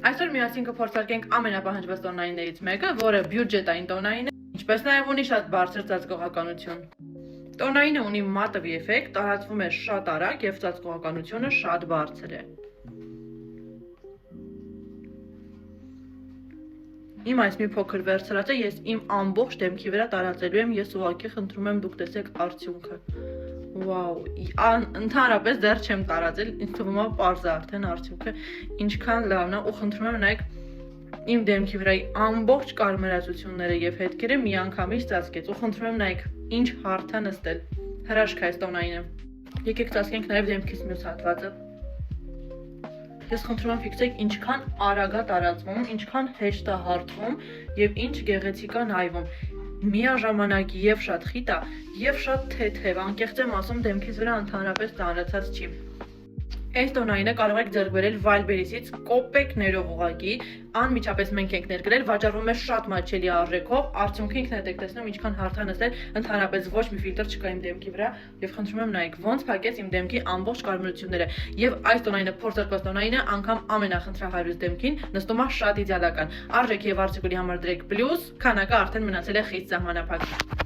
Այսօր միասին կփորձարկենք ամենապահանջված տոնայիններից մեկը, որը բյուջետային տոնային է, ինչպես նաև ունի շատ բարձր ծածկողականություն։ Տոնայինը ունի մատովի էֆեկտ, տարածվում է շատ արագ և ծածկողականությունը շատ բարձր է։ Իմ այս մի փոքր վերցրածը ես իմ ամբողջ դեմքի վրա տարածելու եմ, ես ուղղակի խնդրում եմ դուք տեսեք արդյունքը։ Վաու, ընդհանրապես դեռ չեմ տարածել, ինձ թվում է պարզ է արդեն արդյունքը ինչքան լավն է, ու խնդրում եմ նայեք իմ դեմքի վրայի ամբողջ կարմրածությունները և հետքերը միանգամից ծածկեց, ու խնդրում եմ նայեք ինչ հարթ է նստել, հրաշք է այս տոնայինը։ Եկեք ծածկենք նաև դեմքից մյուս հատվածը։ Ես խնդրում եմ ֆիքսեք ինչքան արագ է տարածվում, ինչքան հեշտ է հարթվում և ինչ գեղեցիկ է նայվում։ Միաժամանակ և շատ խիտ է, և շատ թեթև, անկեղծ եմ ասում, դեմքից վրա ընդհանրապես ծանրացած չի։ Այս տոնայինը կարող եք ձեռք բերել Wildberries-ից կոպեկներով ուղղակի, անմիջապես մենք ենք ներկրել, վաճառվում է շատ մատչելի արժեքով, արդյունքը ինքներդ եք տեսնում ինչքան հարթ է նստել, ընդհանրապես ոչ մի ֆիլտր չկա իմ դեմքի վրա, և խնդրում եմ նայեք ոնց փակեց իմ դեմքի ամբողջ կարմրությունները, և այս տոնայինը փորձարկված տոնայինը անգամ ամենախնդրահարույց դեմքին նստում է շատ իդեալական, արժեքի և արտիկուլի համար դրեք պլյուս, քանակը արդեն մնացել է խիստ սահմանափակ։